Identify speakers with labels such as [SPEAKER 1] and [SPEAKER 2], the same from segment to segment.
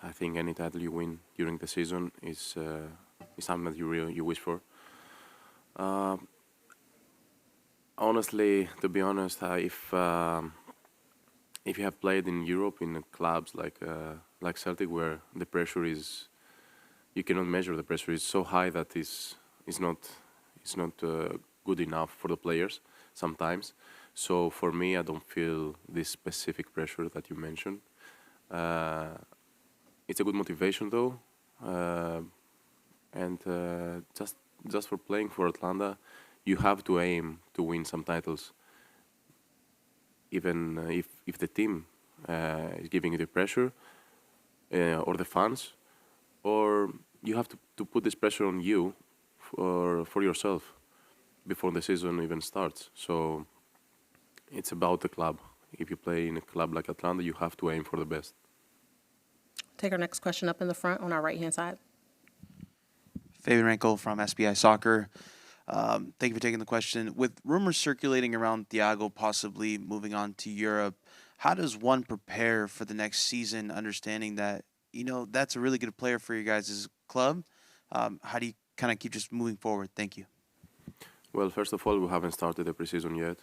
[SPEAKER 1] I think any title you win during the season is something that you wish for. Uh, Honestly, to be honest, if you have played in Europe in clubs like Celtic, where the pressure is you cannot measure the pressure is so high that is not good enough for the players sometimes. So for me, I don't feel this specific pressure that you mentioned. Uh, it's a good motivation though, uh, and just for playing for Atlanta, you have to aim to win some titles, even if the team is giving you the pressure or the fans, or you have to put this pressure on you for yourself before the season even starts. So it's about the club. If you play in a club like Atlanta, you have to aim for the best.
[SPEAKER 2] Take our next question up in the front on our right-hand side.
[SPEAKER 3] Fabian Rankel from SBI Soccer. Thank you for taking the question. With rumors circulating around Thiago possibly moving on to Europe, how does one prepare for the next season, understanding that, that's a really good player for you guys' club? How do you kind of keep just moving forward? Thank you.
[SPEAKER 1] Well, first of all, we haven't started the preseason yet,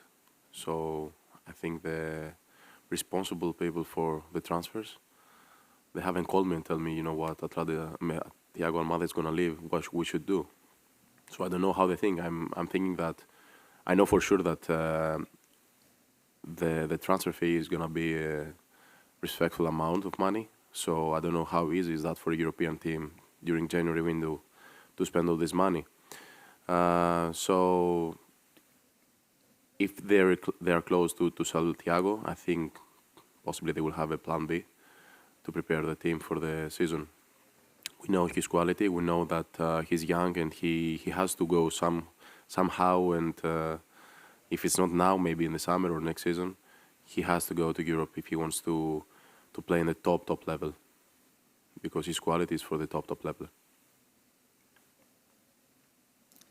[SPEAKER 1] so I think the responsible people for the transfers, they haven't called me and tell me, you know what, Thiago Almada is gonna leave. What we should do. So I don't know how they think. I'm thinking that I know for sure that the transfer fee is gonna be a respectful amount of money. So I don't know how easy is that for a European team during January window to spend all this money. So if they are close to sell Thiago, I think possibly they will have a plan B to prepare the team for the season. We know his quality. We know that he's young and he has to go somehow. And if it's not now, maybe in the summer or next season, he has to go to Europe if he wants to play in the top level, because his quality is for the top level.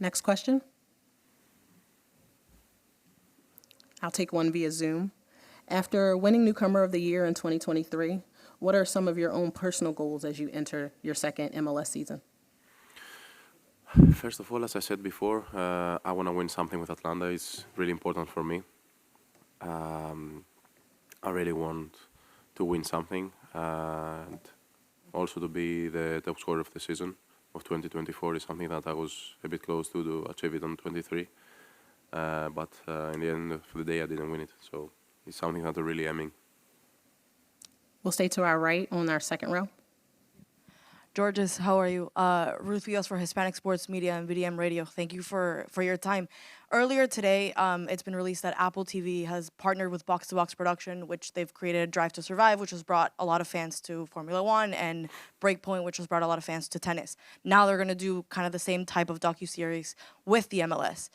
[SPEAKER 2] Next question. I'll take one via Zoom. After winning Newcomer of the Year in 2023, what are some of your own personal goals as you enter your second MLS season?
[SPEAKER 1] First of all, as I said before, I want to win something with Atlanta. It's really important for me. I really want to win something and also to be the top scorer of the season of 2024 is something that I was a bit close to achieve it on 23. But in the end of the day, I didn't win it. So it's something that I'm really aiming.
[SPEAKER 2] We'll stay to our right on our second row.
[SPEAKER 4] Georges, how are you? Ruth Rios for Hispanic Sports Media and VDM Radio. Thank you for your time. Earlier today, it's been released that Apple TV has partnered with Box to Box Production, which they've created Drive to Survive, which has brought a lot of fans to Formula One, and Breakpoint, which has brought a lot of fans to tennis. Now they're going to do kind of the same type of docuseries with the MLS.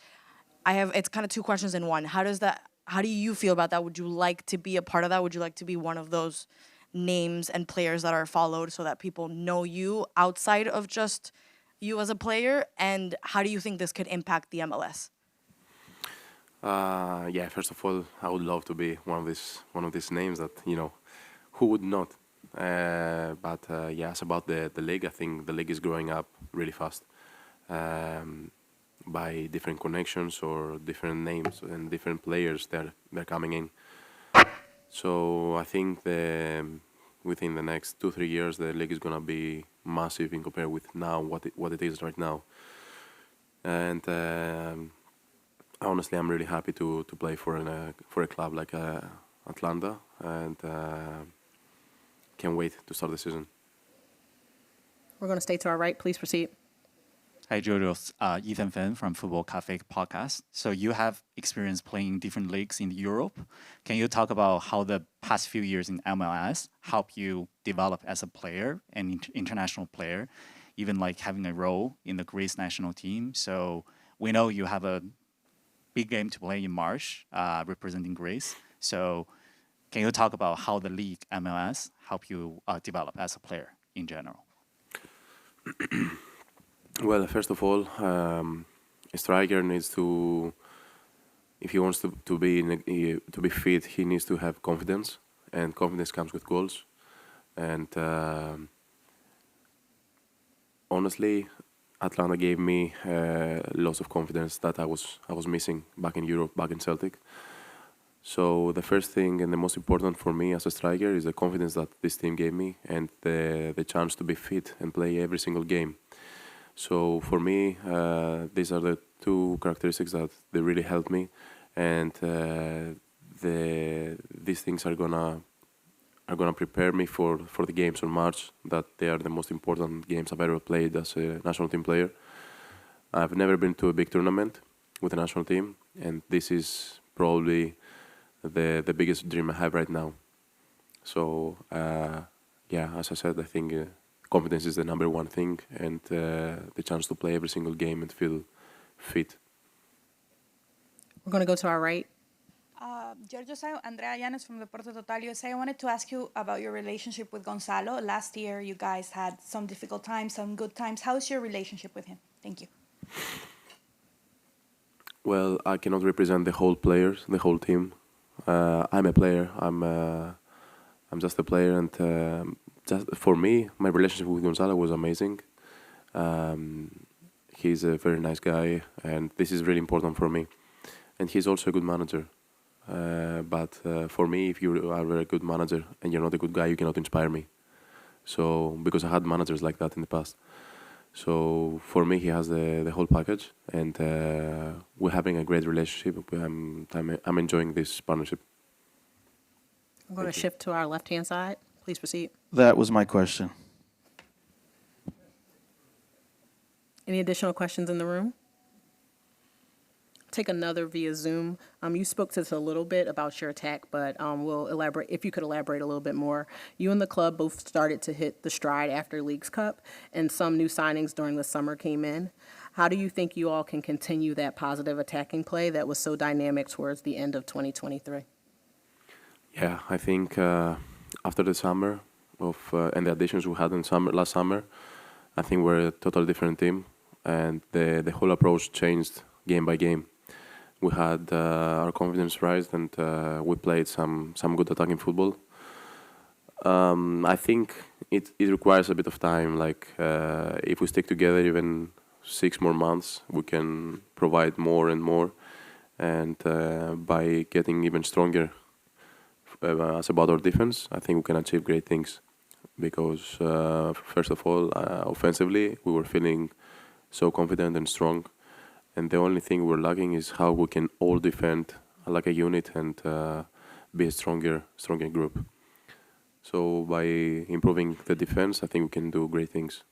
[SPEAKER 4] It's kind of two questions in one. How do you feel about that? Would you like to be a part of that? Would you like to be one of those names and players that are followed so that people know you outside of just you as a player? And how do you think this could impact the MLS?
[SPEAKER 1] Yeah, first of all, I would love to be one of these names that, who would not? But yes, about the league, I think the league is growing up really fast by different connections or different names and different players they're coming in. So I think within the next 2-3 years, the league is gonna be massive in compared with now what it is right now. And honestly, I'm really happy to play for a club like Atlanta, and can't wait to start the season.
[SPEAKER 2] We're going to stay to our right. Please proceed.
[SPEAKER 5] Hi, Giorgos. Ethan Finn from Football Cafe podcast. So you have experience playing in different leagues in Europe. Can you talk about how the past few years in MLS help you develop as a player, an international player, even like having a role in the Greece national team? So we know you have a big game to play in March, representing Greece. So can you talk about how the league MLS help you develop as a player in general?
[SPEAKER 1] Well, first of all, a striker needs to, if he wants to be fit, he needs to have confidence, and confidence comes with goals. And honestly, Atlanta gave me lots of confidence that I was missing back in Europe, back in Celtic. So the first thing and the most important for me as a striker is the confidence that this team gave me and the chance to be fit and play every single game. So for me, these are the two characteristics that they really helped me, and these things are gonna prepare me for the games on March. That they are the most important games I've ever played as a national team player. I've never been to a big tournament with the national team, and this is probably the biggest dream I have right now. So yeah, as I said, I think confidence is the number one thing, and the chance to play every single game and feel fit.
[SPEAKER 2] We're going to go to our right.
[SPEAKER 6] Giorgos, Andrea Llanes from Deporte Total USA. I wanted to ask you about your relationship with Gonzalo. Last year, you guys had some difficult times, some good times. How's your relationship with him? Thank you.
[SPEAKER 1] Well, I cannot represent the whole players, the whole team. I'm a player. I'm just a player, and just for me, my relationship with Gonzalo was amazing. He's a very nice guy, and this is really important for me. And he's also a good manager. But for me, if you are a very good manager and you're not a good guy, you cannot inspire me. So because I had managers like that in the past. So for me, he has the whole package, and we're having a great relationship. I'm enjoying this partnership.
[SPEAKER 2] I'm going to shift to our left-hand side. Please proceed.
[SPEAKER 7] That was my question.
[SPEAKER 2] Any additional questions in the room? Take another via Zoom. You spoke to this a little bit about your attack, but we'll elaborate. If you could elaborate a little bit more. You and the club both started to hit the stride after Leagues Cup, and some new signings during the summer came in. How do you think you all can continue that positive attacking play that was so dynamic towards the end of 2023?
[SPEAKER 1] Yeah, I think after the summer and the additions we had in last summer, I think we're a totally different team, and the whole approach changed game by game. We had our confidence rise, and we played some good attacking football. I think it requires a bit of time. Like if we stick together even 6 more months, we can provide more and more, and by getting even stronger as about our defense, I think we can achieve great things. Because first of all, offensively, we were feeling so confident and strong. And the only thing we're lacking is how we can all defend like a unit and be a stronger group. So by improving the defense, I think we can do great things.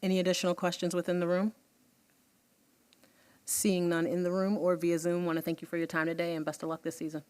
[SPEAKER 2] Any additional questions within the room? Seeing none in the room or via Zoom, want to thank you for your time today and best of luck this season.